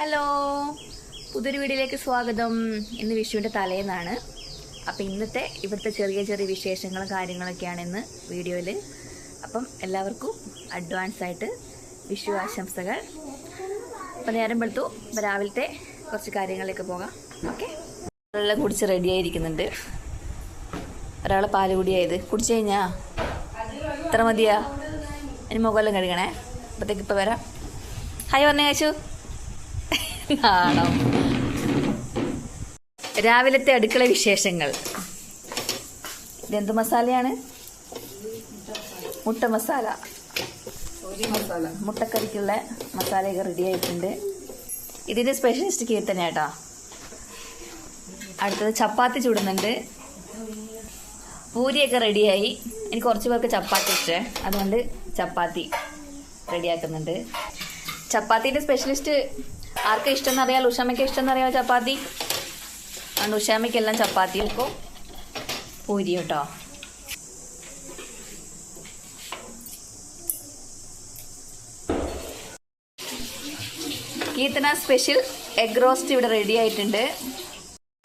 Hello, പുതിയൊരു വീഡിയോയിലേക്ക് സ്വാഗതം. ഇന്ന് വിഷുവിൻ്റെ തലേന്നാണ്. അപ്പം ഇന്നത്തെ ഇവിടുത്തെ ചെറിയ ചെറിയ വിശേഷങ്ങളും കാര്യങ്ങളൊക്കെയാണ് ഇന്ന് വീഡിയോയിൽ. അപ്പം എല്ലാവർക്കും അഡ്വാൻസ് ആയിട്ട് വിഷു ആശംസകൾ. അപ്പം നേരം വെളുത്തു. അപ്പം രാവിലത്തെ കുറച്ച് കാര്യങ്ങളിലേക്ക് പോകാം. ഓക്കെ, വെള്ളം കുടിച്ച് റെഡിയായിരിക്കുന്നുണ്ട്. ഒരാൾ പാല് കുടിയായത് കുടിച്ചു കഴിഞ്ഞാ ഇത്ര മതിയാ? ഇനി മുഖമെല്ലാം കഴുകണേ. അപ്പോഴത്തേക്ക് ഇപ്പം വരാം. ഹായ് പറഞ്ഞേ കാശു. ആണോ? രാവിലത്തെ അടുക്കള വിശേഷങ്ങൾ. ഇതെന്ത് മസാലയാണ്? മുട്ട മസാല. മുട്ടക്കറിക്കുള്ള മസാലയൊക്കെ റെഡി ആയിട്ടുണ്ട്. ഇതിൻ്റെ സ്പെഷ്യലിസ്റ്റ് കീർത്തനേട്ടാ. അടുത്തത് ചപ്പാത്തി ചുടുന്നുണ്ട്. പൂരിയൊക്കെ റെഡിയായി. എനിക്ക് കുറച്ച് പേർക്ക് ചപ്പാത്തി ഇഷ്ടേ, അതുകൊണ്ട് ചപ്പാത്തി റെഡിയാക്കുന്നുണ്ട്. ചപ്പാത്തിൻ്റെ സ്പെഷ്യലിസ്റ്റ് ആർക്കും ഇഷ്ടമെന്ന് അറിയാം. ഉഷാമയ്ക്ക് ഇഷ്ടമെന്ന് അറിയാമോ ചപ്പാത്തി? അതുകൊണ്ട് ഉഷാമയ്ക്കെല്ലാം ചപ്പാത്തി ഇപ്പോൾ പൂരി കേട്ടോ. കീർത്തന സ്പെഷ്യൽ എഗ് റോസ്റ്റ് ഇവിടെ റെഡി ആയിട്ടുണ്ട്.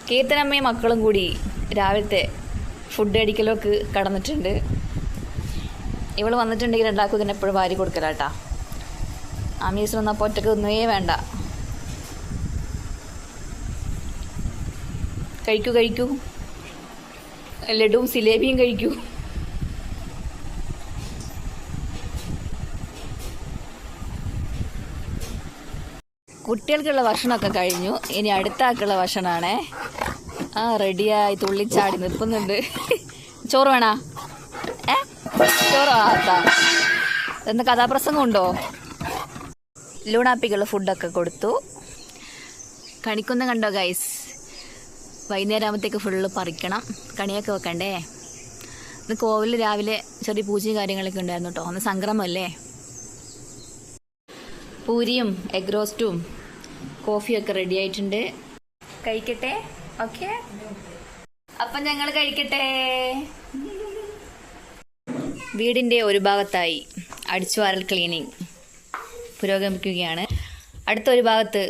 കീർത്തനമ്മയും മക്കളും കൂടി രാവിലത്തെ ഫുഡ് അടിക്കലൊക്കെ കടന്നിട്ടുണ്ട്. ഇവൾ വന്നിട്ടുണ്ടെങ്കിൽ രണ്ടാക്കും ഇതിനെ എപ്പോഴും വാരി കൊടുക്കലാട്ടാ. ആമീസ് വന്നപ്പോൾ ഒറ്റക്ക് ഒന്നുമേ വേണ്ട. കഴിക്കൂ, ലഡുവും സിലേബിയും കഴിക്കൂ. കുട്ടികൾക്കുള്ള ഭക്ഷണമൊക്കെ കഴിഞ്ഞു. ഇനി അടുത്ത ആൾക്കുള്ള ഭക്ഷണമാണേ. റെഡിയായി തുള്ളിച്ചാടി നിൽക്കുന്നുണ്ട്. ചോറ് വേണോ? ചോറ് ആത്താ. എന്താ കഥാപ്രസംഗം ഉണ്ടോ? ലൂണാപ്പിക്കുള്ള ഫുഡൊക്കെ കൊടുത്തു. കണിക്കൊന്നും കണ്ടോ ഗൈസ്? വൈകുന്നേരം ആകുമ്പോഴത്തേക്ക് ഫുള്ള് പറിക്കണം. കണിയൊക്കെ വെക്കണ്ടേ? ഇന്ന് കോവിലിൽ രാവിലെ ചെറിയ പൂജയും കാര്യങ്ങളൊക്കെ ഉണ്ടായിരുന്നു കേട്ടോ. അന്ന് സംക്രമല്ലേ. പൂരിയും എഗ് റോസ്റ്റും കോഫിയൊക്കെ റെഡി ആയിട്ടുണ്ട്. കഴിക്കട്ടെ? ഓക്കെ, അപ്പം ഞങ്ങൾ കഴിക്കട്ടെ. വീടിൻ്റെ ഒരു ഭാഗത്തായി അടിച്ചുവാരൽ ക്ലീനിങ് പുരോഗമിക്കുകയാണ്. അടുത്തൊരു ഭാഗത്ത്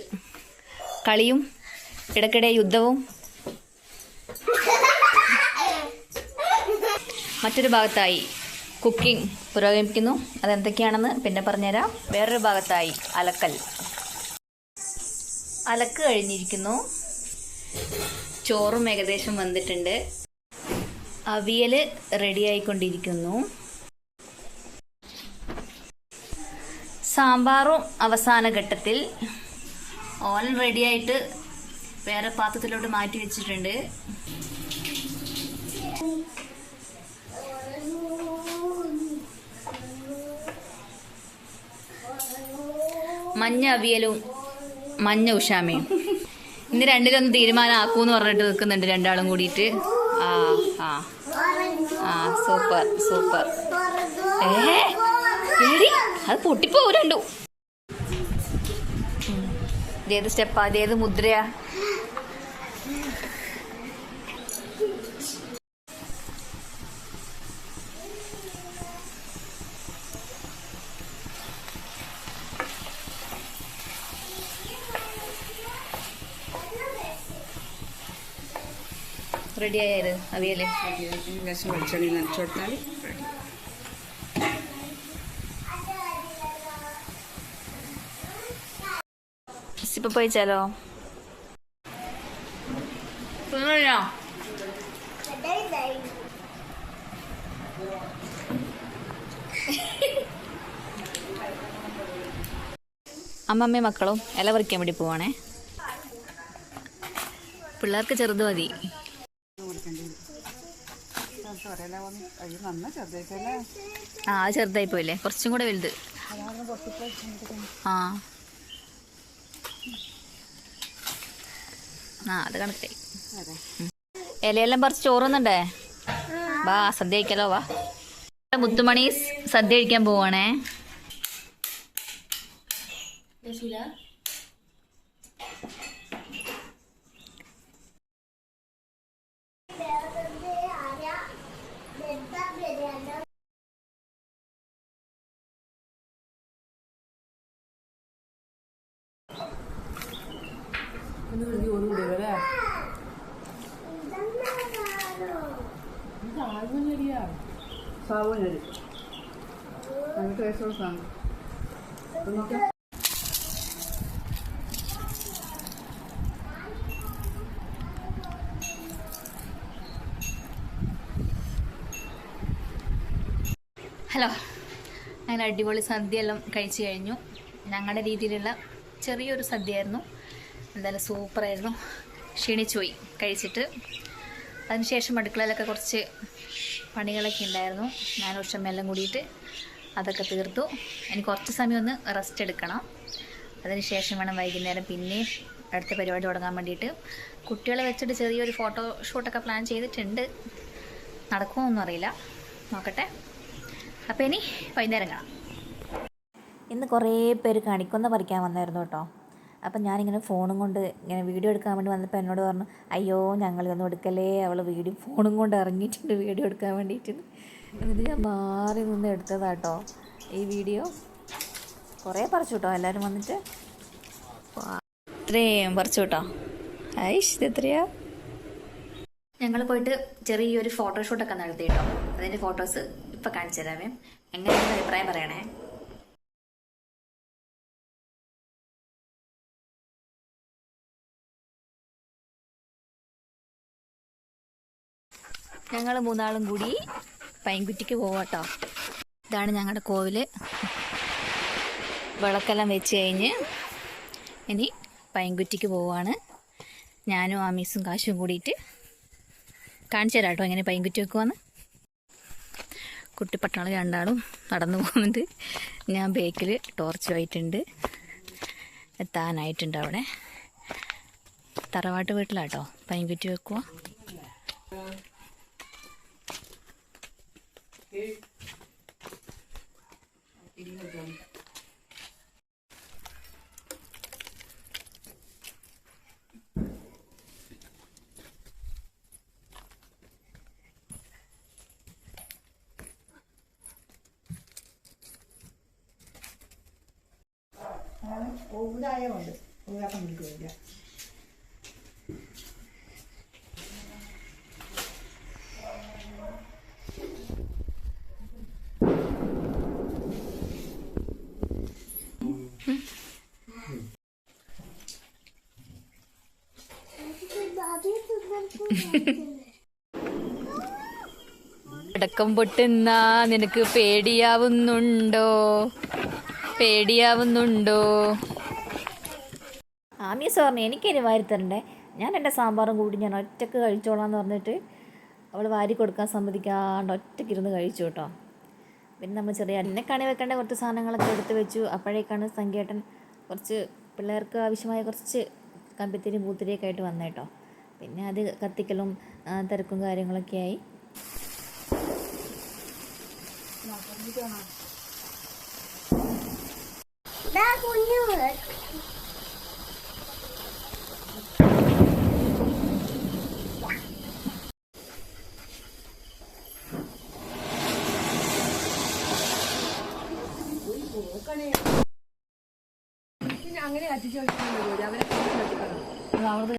കളിയും ഇടയ്ക്കിടെ യുദ്ധവും, മറ്റൊരു ഭാഗത്തായി കുക്കിംഗ് പുരോഗമിക്കുന്നു. അതെന്തൊക്കെയാണെന്ന് പിന്നെ പറഞ്ഞുതരാം. വേറൊരു ഭാഗത്തായി അലക്ക് കഴിഞ്ഞിരിക്കുന്നു. ചോറും ഏകദേശം വന്നിട്ടുണ്ട്. അവിയൽ റെഡിയായിക്കൊണ്ടിരിക്കുന്നു. സാമ്പാറും അവസാന ഘട്ടത്തിൽ. ഓലൻ റെഡിയായിട്ട് വേറെ പാത്രത്തിലോട്ട് മാറ്റി വെച്ചിട്ടുണ്ട്. മഞ്ഞ അവിയലും മഞ്ഞ ഉഷാമയും. ഇന്ന് രണ്ടിലൊന്ന് തീരുമാനമാക്കൂന്ന് പറഞ്ഞിട്ട് നിൽക്കുന്നുണ്ട് രണ്ടാളും കൂടിയിട്ട്. സൂപ്പർ. അത് പൊട്ടിപ്പോവും രണ്ടു. ഇതേത് സ്റ്റെപ്പാ? അതേത് മുദ്രയാ? റെഡിയായത് അവിയല്. വെളിച്ചെണ്ണയിൽ നനച്ചു കൊടുത്താൽ റെഡി. ഇപ്പൊ പോയിച്ചാലോ? അമ്മമ്മയും മക്കളും ഇല പറിക്കാൻ വേണ്ടി പോവാണേ. പിള്ളേർക്ക് ചെറുത് മതി. അത് ചെറുതായി പോയില്ലേ? കുറച്ചും കൂടെ വലുത്. അത് കണക്കായി. ഇലയെല്ലാം പറിച്ച് ചോറുന്നുണ്ടേ. വാ സദ്യ കഴിക്കാലോ. വാ, മുത്തുമണി സദ്യ കഴിക്കാൻ പോവാണേ. സാവൂനരി നല്ല ടേസ്റ്റുള്ള സാധനം. നോക്കാം. ഹലോ, അങ്ങനെ അടിപൊളി സദ്യയെല്ലാം കഴിച്ചു കഴിഞ്ഞു. ഞങ്ങളുടെ രീതിയിലുള്ള ചെറിയൊരു സദ്യയായിരുന്നു. എന്തായാലും സൂപ്പറായിരുന്നു. ക്ഷീണിച്ചു പോയി കഴിച്ചിട്ട്. അതിനുശേഷം അടുക്കളയിലൊക്കെ കുറച്ച് പണികളൊക്കെ ഉണ്ടായിരുന്നു. ഞാൻ ഉഷമെല്ലാം കൂടിയിട്ട് അതൊക്കെ തീർത്തു. എനിക്ക് കുറച്ച് സമയം ഒന്ന് റെസ്റ്റ് എടുക്കണം. അതിനുശേഷം വേണം വൈകുന്നേരം പിന്നെയും അടുത്ത പരിപാടി തുടങ്ങാൻ വേണ്ടിയിട്ട്. കുട്ടികളെ വെച്ചിട്ട് ചെറിയൊരു ഫോട്ടോ ഷൂട്ടൊക്കെ പ്ലാൻ ചെയ്തിട്ടുണ്ട്. നടക്കുമോന്നൊന്നും അറിയില്ല, നോക്കട്ടെ. അപ്പോൾ ഇനി വൈകുന്നേരം കാണാം. ഇന്ന് കുറേ പേര് കണിക്കൊന്ന പറിക്കാൻ വന്നായിരുന്നു കേട്ടോ. അപ്പം ഞാനിങ്ങനെ ഫോണും കൊണ്ട് ഇങ്ങനെ വീഡിയോ എടുക്കാൻ വേണ്ടി വന്നപ്പോൾ എന്നോട് പറഞ്ഞു, അയ്യോ ഞങ്ങളിതൊന്നും എടുക്കല്ലേ, അവൾ ഫോണും കൊണ്ട് ഇറങ്ങിയിട്ടുണ്ട് വീഡിയോ എടുക്കാൻ വേണ്ടിയിട്ട്. എന്നിട്ട് ഞാൻ മാറി നിന്ന് എടുത്തതാട്ടോ ഈ വീഡിയോ. കുറേ പറിച്ചു കേട്ടോ എല്ലാവരും വന്നിട്ട്. ഇത്രയും പറിച്ചു കേട്ടോ. ഐഷ് ഇത് എത്രയാ? ഞങ്ങൾ പോയിട്ട് ചെറിയൊരു ഫോട്ടോഷൂട്ടൊക്കെ നടത്തി കേട്ടോ. അതിൻ്റെ ഫോട്ടോസ് ഇപ്പം കാണിച്ചു തരാമേ. എങ്ങനെയാണ് അഭിപ്രായം പറയണേ. ഞങ്ങൾ മൂന്നാളും കൂടി പൈൻകുറ്റിക്ക് പോവാട്ടോ. ഇതാണ് ഞങ്ങളുടെ കോവിൽ. വിളക്കെല്ലാം വെച്ച് കഴിഞ്ഞ് ഇനി പൈൻകുറ്റിക്ക് പോവാണ്. ഞാനും ആമീസും കാശും കൂടിയിട്ട് കാണിച്ചു തരാം കേട്ടോ എങ്ങനെ പൈൻകുറ്റി വെക്കുവാന്ന്. കുട്ടിപ്പട്ടാള് രണ്ടാളും നടന്നു പോകുന്നുണ്ട്. ഞാൻ ബേക്കിൽ ടോർച്ചുമായിട്ടുണ്ട്. എത്താനായിട്ടുണ്ട്. അവിടെ തറവാട്ട് വീട്ടിലാട്ടോ പൈൻകുറ്റി വെക്കുക. ഊരായുണ്ട്, ഊരാക്കം പിടിക്കില്ല. അടക്കം പൊട്ടുന്നാ നിനക്ക് പേടിയാവുന്നുണ്ടോ? പേടിയാവുന്നുണ്ടോ? ആമീസ് പറഞ്ഞു എനിക്കിനി വാരി തരണ്ടേ, ഞാൻ എൻ്റെ സാമ്പാറും കൂടി ഞാൻ ഒറ്റയ്ക്ക് കഴിച്ചോളാന്ന് പറഞ്ഞിട്ട് അവൾ വാരി കൊടുക്കാൻ സമ്മതിക്കാണ്ട് ഒറ്റയ്ക്കിരുന്ന് കഴിച്ചു കേട്ടോ. പിന്നെ നമ്മൾ ചെറിയ എന്നെ കണി വെക്കേണ്ട കുറച്ച് സാധനങ്ങളൊക്കെ എടുത്ത് വെച്ചു. അപ്പോഴേക്കാണ് സംഖ്യേട്ടൻ കുറച്ച് പിള്ളേർക്ക് ആവശ്യമായ കുറച്ച് കമ്പിത്തിരിയും പൂത്തിരിയൊക്കെ ആയിട്ട് വന്നേട്ടോ. പിന്നെ അത് കത്തിക്കലും തിരക്കും കാര്യങ്ങളൊക്കെ ആയി. അങ്ങനെ കത്തിച്ചു അവരെ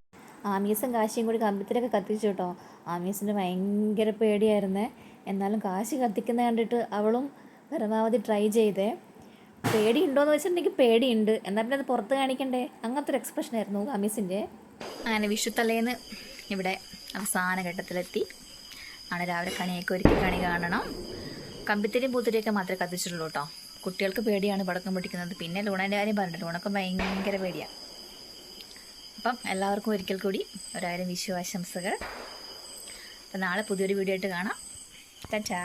ആമീസും കാശിയും കൂടി കമ്പിത്തിരൊക്കെ കത്തിച്ചു കേട്ടോ. ആമീസിന് ഭയങ്കര പേടിയായിരുന്നേ. എന്നാലും കാശി കത്തിക്കുന്ന കണ്ടിട്ട് അവളും പരമാവധി ട്രൈ ചെയ്തേ. പേടിയുണ്ടോയെന്ന് വെച്ചിട്ടുണ്ടെങ്കിൽ പേടിയുണ്ട്, എന്നാൽ പിന്നെ അത് പുറത്ത് കാണിക്കണ്ടേ, അങ്ങനത്തെ ഒരു എക്സ്പ്രഷൻ ആയിരുന്നു ആമീസിൻ്റെ. അങ്ങനെ വിഷുത്തലേന്ന് ഇവിടെ അവസാന ഘട്ടത്തിലെത്തി. നാളെ രാവിലെ കണിയൊക്കെ ഒരുക്കി കണി കാണണം. കമ്പിത്തിരിയും പൂത്തിരിയൊക്കെ മാത്രമേ കത്തിച്ചിട്ടുള്ളൂ കേട്ടോ. കുട്ടികൾക്ക് പേടിയാണ് പടക്കം പൊട്ടിക്കുന്നത്. പിന്നെ ലൂണേൻ്റെ കാര്യം പറഞ്ഞിട്ട് ലൂണൊക്കെ ഭയങ്കര പേടിയാണ്. അപ്പം എല്ലാവർക്കും ഒരിക്കൽ കൂടി 1000 വിഷു ആശംസകൾ. അപ്പം നാളെ പുതിയൊരു വീഡിയോ ആയിട്ട് കാണാം. ടാറ്റാ.